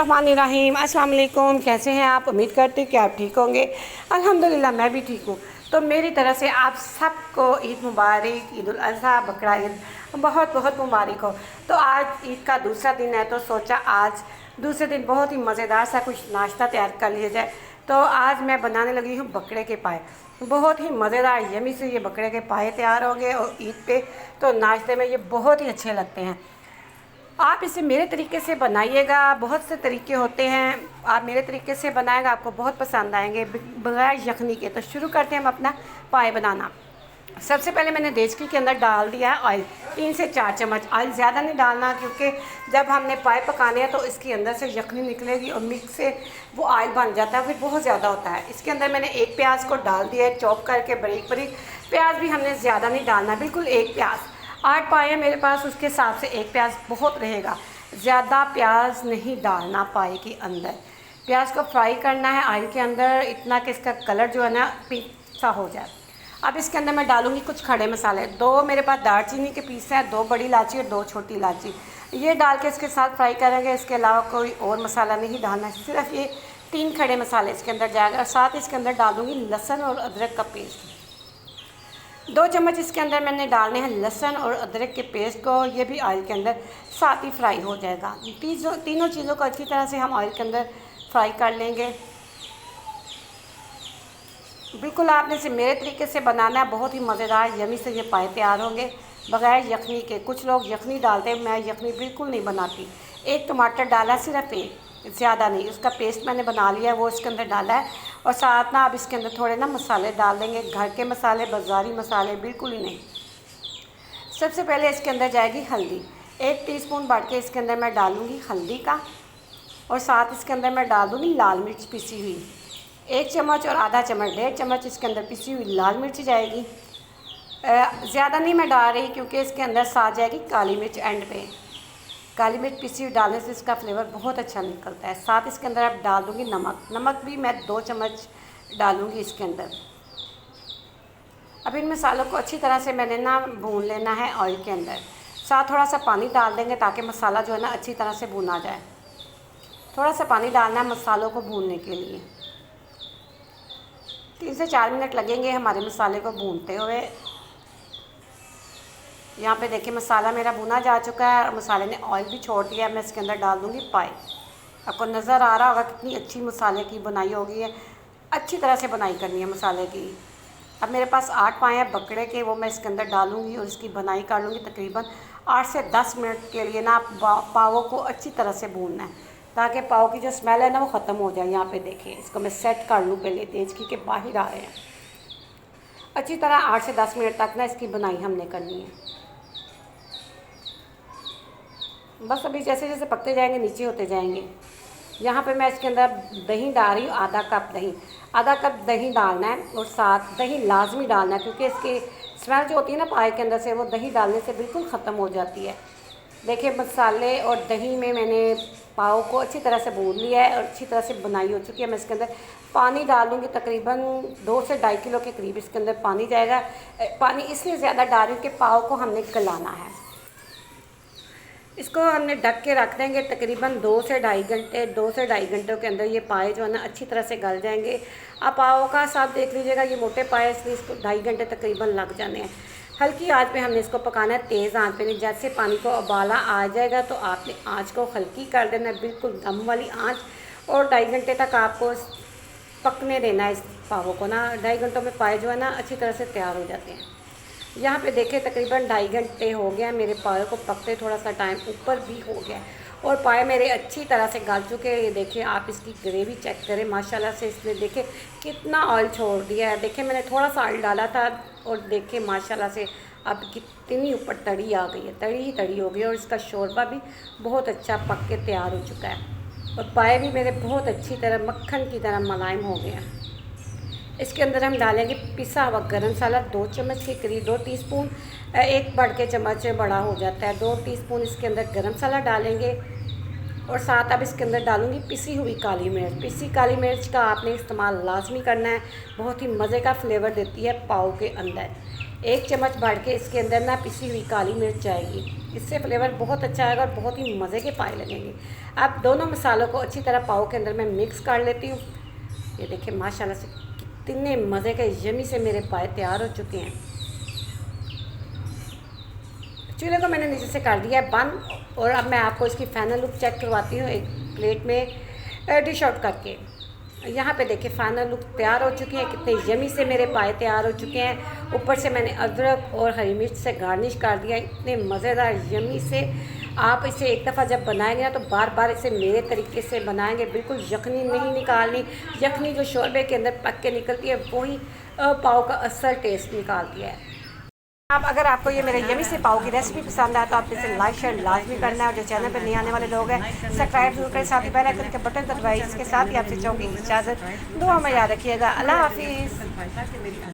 बिस्मिल्लाहिर्रहमानिर्रहीम। अस्सलाम वालेकुम। कैसे हैं आप? उम्मीद करती हूँ कि आप ठीक होंगे। अल्हम्दुलिल्लाह मैं भी ठीक हूँ। तो मेरी तरफ से आप सबको ईद मुबारक, ईद उल अज़हा, बकरा ईद बहुत बहुत मुबारक हो। तो आज ईद का दूसरा दिन है, तो सोचा आज दूसरे दिन बहुत ही मज़ेदार सा कुछ नाश्ता तैयार कर लिया जाए। तो आज मैं बनाने लगी हूँ बकरे के पाए। बहुत ही मज़ेदार यमी से ये बकरे के पाए तैयार हो गए और ईद पे तो नाश्ते में ये बहुत ही अच्छे लगते हैं। आप इसे मेरे तरीके से बनाइएगा। बहुत से तरीके होते हैं, आप मेरे तरीके से बनाएगा आपको बहुत पसंद आएंगे बगैर यखनी के। तो शुरू करते हैं हम अपना पाए बनाना। सबसे पहले मैंने देचकी के अंदर डाल दिया है ऑयल, 3 से 4 चम्मच। ऑयल ज़्यादा नहीं डालना, क्योंकि जब हमने पाए पकाने हैं तो इसके अंदर से यखनी निकलेगी और मिक्स से वो ऑयल बन जाता है, फिर बहुत ज़्यादा होता है। इसके अंदर मैंने एक प्याज को डाल दिया है चॉप करके बारीक बारीक। प्याज भी हमने ज़्यादा नहीं डालना, बिल्कुल एक प्याज। 8 पाए हैं मेरे पास, उसके हिसाब से एक प्याज बहुत रहेगा। ज़्यादा प्याज नहीं डालना पाए के अंदर। प्याज को फ्राई करना है ऑयल के अंदर इतना कि इसका कलर जो है ना पिंक सा हो जाए। अब इसके अंदर मैं डालूँगी कुछ खड़े मसाले। 2 मेरे पास दालचीनी के पीस हैं, 2 बड़ी इलायची और 2 छोटी इलायची। ये डाल के इसके साथ फ्राई करेंगे। इसके अलावा कोई और मसाला नहीं डालना, सिर्फ ये 3 खड़े मसाले इसके अंदर जाएगा। और साथ इसके अंदर डालूँगी लहसुन और अदरक का पेस्ट। 2 चम्मच इसके अंदर मैंने डालने हैं लहसुन और अदरक के पेस्ट को। ये भी ऑयल के अंदर साथ ही फ्राई हो जाएगा। तीनों चीज़ों को अच्छी तरह से हम ऑयल के अंदर फ्राई कर लेंगे। बिल्कुल आपने इसे मेरे तरीके से बनाना है, बहुत ही मज़ेदार यमी से ये पाए तैयार होंगे बग़ैर यखनी के। कुछ लोग यखनी डालते हैं, मैं यखनी बिल्कुल नहीं बनाती। एक टमाटर डाला, सिर्फ एक, ज़्यादा नहीं। उसका पेस्ट मैंने बना लिया है, वो इसके अंदर डाला है। और साथ ना अब इसके अंदर थोड़े ना मसाले डाल देंगे, घर के मसाले, बाज़ारी मसाले बिल्कुल ही नहीं। सबसे पहले इसके अंदर जाएगी हल्दी। 1 टीस्पून बढ़ के इसके अंदर मैं डालूँगी हल्दी का। और साथ इसके अंदर मैं डाल दूँगी लाल मिर्च पिसी हुई, 1 चम्मच और आधा चम्मच, 1.5 चम्मच इसके अंदर पिसी हुई लाल मिर्च जाएगी। ज़्यादा नहीं मैं डाल रही, क्योंकि इसके अंदर साथ जाएगी काली मिर्च एंड पे। काली मिर्च पिसी हुई डालने से इसका फ्लेवर बहुत अच्छा निकलता है। साथ इसके अंदर अब डाल दूँगी नमक। नमक भी मैं 2 चम्मच डालूँगी इसके अंदर। अब इन मसालों को अच्छी तरह से मैंने ना भून लेना है ऑयल के अंदर। साथ थोड़ा सा पानी डाल देंगे ताकि मसाला जो है ना अच्छी तरह से भुना जाए। थोड़ा सा पानी डालना है मसालों को भूनने के लिए। 3 से 4 मिनट लगेंगे हमारे मसाले को भूनते हुए। यहाँ पे देखिए मसाला मेरा भुना जा चुका है और मसाले ने ऑयल भी छोड़ दिया है। मैं इसके अंदर डाल दूँगी पाए। आपको नज़र आ रहा होगा कितनी अच्छी मसाले की बनाई होगी है। अच्छी तरह से बनाई करनी है मसाले की। अब मेरे पास 8 पाए हैं बकरे के, वो मैं इसके अंदर डालूँगी और इसकी बनाई कर लूँगी। तकरीबन 8 से 10 मिनट के लिए ना पावों को अच्छी तरह से भूनना है, ताकि पाव की जो स्मेल है ना वो ख़त्म हो जाए। यहाँ पे देखिए इसको मैं सेट कर लूँ पहले, तेज़की के बाहर आ रहे हैं। अच्छी तरह 8 से 10 मिनट तक ना इसकी बनाई हमने करनी है। बस अभी जैसे जैसे पकते जाएंगे नीचे होते जाएंगे। यहाँ पे मैं इसके अंदर दही डाल रही हूँ, आधा कप दही। आधा कप दही डालना है और साथ दही लाजमी डालना है, क्योंकि इसकी स्मेल जो होती है ना पाए के अंदर से, वो दही डालने से बिल्कुल ख़त्म हो जाती है। देखिए मसाले और दही में मैंने पाव को अच्छी तरह से भून लिया है और अच्छी तरह से बनाई हो चुकी है। मैं इसके अंदर पानी डालूँगी, तकरीबन 2 से 2.5 किलो के करीब इसके अंदर पानी जाएगा। पानी इसलिए ज़्यादा डाल रही हूँ कि पाव को हमने गलाना है। इसको हमने ढक के रख देंगे तकरीबन 2 से 2.5 घंटे। 2 से 2.5 घंटों के अंदर ये पाए जो है ना अच्छी तरह से गल जाएंगे। आप पाव का साथ देख लीजिएगा, ये मोटे पाए इसलिए इसको 2.5 घंटे तकरीबन लग जाने हैं। हल्की आंच पे हमने इसको पकाना है, तेज़ आंच पे नहीं। जैसे पानी को उबाला आ जाएगा तो आपने आंच को हल्की कर देना है, बिल्कुल दम वाली आंच। और 2.5 घंटे तक आपको पकने देना है इस पावों को ना। 2.5 घंटों में पाए जो है ना अच्छी तरह से तैयार हो जाते हैं। यहाँ पे देखिए तकरीबन 2.5 घंटे हो गया मेरे पाए को पकते, थोड़ा सा टाइम ऊपर भी हो गया और पाए मेरे अच्छी तरह से गल चुके हैं। ये देखिए आप इसकी ग्रेवी चेक करें, माशाल्लाह से इसने देखिए कितना ऑयल छोड़ दिया है। देखिए मैंने थोड़ा सा ऑयल डाला था और देखिए माशाल्लाह से अब कितनी ऊपर तड़ी आ गई है, तड़ी ही तड़ी हो गई। और इसका शोरबा भी बहुत अच्छा पक के तैयार हो चुका है और पाए भी मेरे बहुत अच्छी तरह मक्खन की तरह मुलायम हो गया। इसके अंदर हम डालेंगे पिसा हुआ गरम मसाला 2 चम्मच के करीब, 2 टीस्पून। एक बढ़ के चम्मच बड़ा हो जाता है, 2 टीस्पून इसके अंदर गरम मसाला डालेंगे। और साथ अब इसके अंदर डालूँगी पिसी हुई काली मिर्च। पिसी काली मिर्च का आपने इस्तेमाल लाजमी करना है, बहुत ही मज़े का फ्लेवर देती है पाव के अंदर। 1 चम्मच भर के इसके अंदर ना पिसी हुई काली मिर्च जाएगी, इससे फ्लेवर बहुत अच्छा आएगा और बहुत ही मज़े के पाए लगेंगे। अब दोनों मसालों को अच्छी तरह पाव के अंदर मैं मिक्स कर लेती हूँ। ये देखिए माशाल्लाह से कितने मज़े के यमी से मेरे पाए तैयार हो चुके हैं। चूल्हे को मैंने नीचे से कर दिया है बंद और अब मैं आपको इसकी फाइनल लुक चेक करवाती हूँ एक प्लेट में डिश आउट करके। यहाँ पे देखिए फाइनल लुक तैयार हो चुकी है, कितने यमी से मेरे पाए तैयार हो चुके हैं। ऊपर से मैंने अदरक और हरी मिर्च से गार्निश कर दिया, इतने मज़ेदार यमी से। आप इसे एक दफ़ा जब बनाएंगे ना तो बार बार इसे मेरे तरीके से बनाएंगे, बिल्कुल यखनी नहीं निकालनी। यखनी जो शोरबे के अंदर पक के निकलती है वही पाव का असल टेस्ट निकालती है। अब अगर आपको ये मेरे यमी से पाव की रेसिपी पसंद आए तो आप इसे लाइक शेयर लाजमी करना है, और जो चैनल पर नहीं आने वाले लोग हैं सब्सक्राइब जरूर करें, साथ ही बेल आइकन के बटन दबाइए। इसके साथ ही आपसे चाहूँगी इजाज़त, दुआ में याद रखिएगा। अल्लाह हाफिज़।